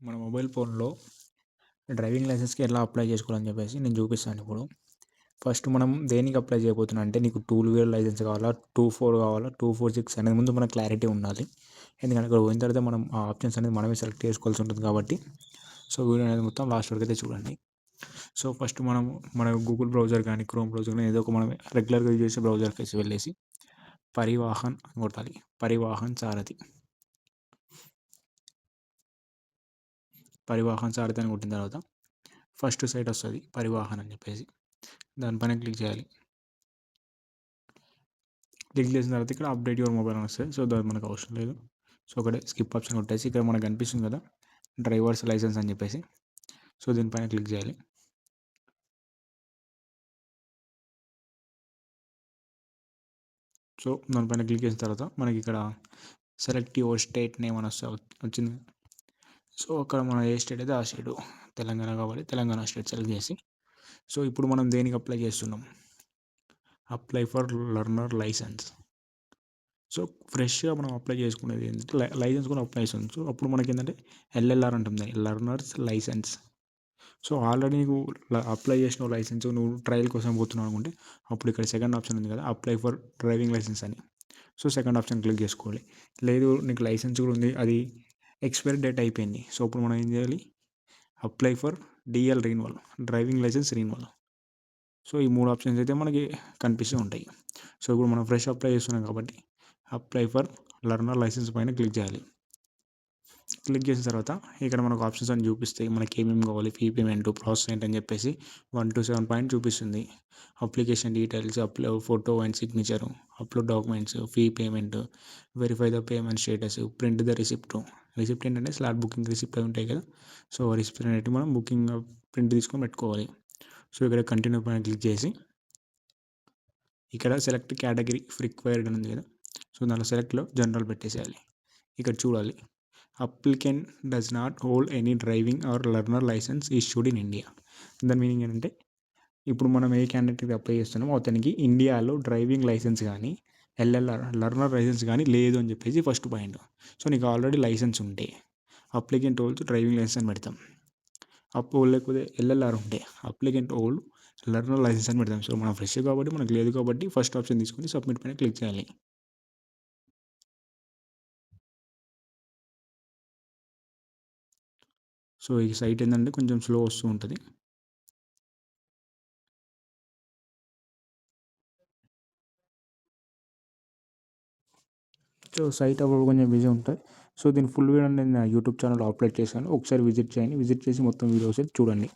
మన మొబైల్ ఫోన్లో డ్రైవింగ్ లైసెన్స్కి ఎలా అప్లై చేసుకోవాలని చెప్పేసి నేను చూపిస్తాను ఇప్పుడు. ఫస్ట్ మనం దేనికి అప్లై చేయబోతున్నాం అంటే, నీకు 2 వీలర్ లైసెన్స్ కావాలా, 24 కావాలా, 246 అనేది ముందు మనకు క్లారిటీ ఉండాలి. ఎందుకంటే అక్కడ పోయిన తర్వాత మనం ఆ ఆప్షన్స్ అనేది మనమే సెలెక్ట్ చేసుకోవాల్సి ఉంటుంది కాబట్టి. సో వీడియో అనేది మొత్తం లాస్ట్ వరకు అయితే చూడండి. సో ఫస్ట్ మనం మన గూగుల్ బ్రౌజర్ కానీ, క్రోమ్ బ్రౌజర్ కానీ ఏదో ఒక మనం రెగ్యులర్గా యూజ్ చేసే బ్రౌజర్కి వెళ్ళేసి పరివాహన్ కొట్టాలి. పరివాహన్ సారథి అని కొట్టిన తర్వాత ఫస్ట్ సైట్ వస్తుంది పరివాహన్ అని చెప్పేసి. దానిపైన క్లిక్ చేయాలి. క్లిక్ చేసిన తర్వాత ఇక్కడ అప్డేట్ యువర్ మొబైల్ అని వస్తుంది. సో దాని మనకు అవసరం లేదు. సో ఒకటే స్కిప్ ఆప్షన్ కొట్టేసి ఇక్కడ మనకు కనిపిస్తుంది కదా డ్రైవర్స్ లైసెన్స్ అని చెప్పేసి. సో దీనిపైన క్లిక్ చేయాలి. సో దానిపైన క్లిక్ చేసిన తర్వాత మనకి ఇక్కడ సెలెక్ట్ యువర్ స్టేట్ నేమ్ అని వచ్చింది. సో అక్కడ మన ఏ స్టేట్ అయితే ఆ స్టేట్, తెలంగాణ కాబట్టి తెలంగాణ స్టేట్ సెలెక్ట్ చేసి, సో ఇప్పుడు మనం దేనికి అప్లై చేస్తున్నాం, apply for learner licence. So ఫ్రెష్గా మనం అప్లై చేసుకునేది ఏంటంటే లైసెన్స్ కూడా అప్లై చేస్తాం. సో అప్పుడు మనకి ఏంటంటే ఎల్ఎల్ఆర్ ఉంటుంది, లర్నర్స్ లైసెన్స్. సో ఆల్రెడీ నీకు అప్లై చేసిన లైసెన్స్ నువ్వు ట్రయల్ కోసం పోతున్నావు అనుకుంటే అప్పుడు ఇక్కడ సెకండ్ ఆప్షన్ ఉంది కదా అప్లై ఫర్ డ్రైవింగ్ లైసెన్స్ అని. సో సెకండ్ ఆప్షన్ క్లిక్ చేసుకోవాలి. లేదు నీకు లైసెన్స్ కూడా ఉంది, అది ఎక్స్పైరీ డేట్ అయిపోయింది. సో ఇప్పుడు మనం ఏం చేయాలి, apply for DL renewal, driving licence renewal. So ఈ 3 ఆప్షన్స్ అయితే మనకి కనిపిస్తూ ఉంటాయి. సో ఇప్పుడు మనం ఫ్రెష్ అప్లై చేస్తున్నాం కాబట్టి అప్లై ఫర్ లర్నర్ లైసెన్స్ పైన క్లిక్ చేయాలి. క్లిక్ చేసిన తర్వాత ఇక్కడ మనకు ఆప్షన్స్ అని చూపిస్తాయి, మనకి ఏమేమి కావాలి, ఫీ పేమెంట్, ప్రాసెస్ ఏంటని చెప్పేసి 1 to 7 పాయింట్ చూపిస్తుంది. Application details, upload photo and signature, upload documents, fee payment, verify the payment status, print the receipt. Receipt ఏంటంటే స్లాట్ బుకింగ్ రిసిప్ట్ అవి ఉంటాయి కదా. సో రిసిప్ట్ అనేవి మనం బుకింగ్ ప్రింట్ తీసుకొని పెట్టుకోవాలి. సో ఇక్కడ కంటిన్యూ పైన క్లిక్ చేసి ఇక్కడ సెలెక్ట్ కేటగిరీ రిక్వైర్డ్ అని ఉంది కదా. సో దానిలో సెలెక్ట్లో జనరల్ పెట్టేసేయాలి. ఇక్కడ చూడాలి, applicant does not hold any driving or learner licence issued in India. దాని మీనింగ్ ఏంటంటే ఇప్పుడు మనం ఏ క్యాండిడేట్కి అప్లై చేస్తున్నామో అతనికి ఇండియాలో డ్రైవింగ్ లైసెన్స్ కానీ ఎల్ఎల్ఆర్ లర్నర్ లైసెన్స్ కానీ లేదు అని చెప్పేసి ఫస్ట్ పాయింట్. సో నీకు ఆల్రెడీ లైసెన్స్ ఉంటే అప్లికెంట్ హోల్డ్స్ డ్రైవింగ్ లైసెన్స్ అని పెడతాం. లేకపోతే ఎల్ఎల్ఆర్ ఉంటే అప్లికెంట్ హోల్డ్ లర్నర్ లైసెన్స్ అని పెడతాం. సో మనం ఫ్రెష్ కాబట్టి మనకు లేదు కాబట్టి ఫస్ట్ ఆప్షన్ తీసుకొని సబ్మిట్ పైన క్లిక్ చేయాలి. సో ఈ సైట్ ఏంటంటే కొంచెం స్లో వస్తూ ఉంటుంది. సో సైట్ అప్పుడు కొంచెం బిజీ ఉంటుంది. సో దీని ఫుల్ వీడియో నేను యూట్యూబ్ ఛానల్లో అప్లోడ్ చేశాను, ఒకసారి విజిట్ చేయండి. విజిట్ చేసి మొత్తం వీడియోస్ అయితే చూడండి.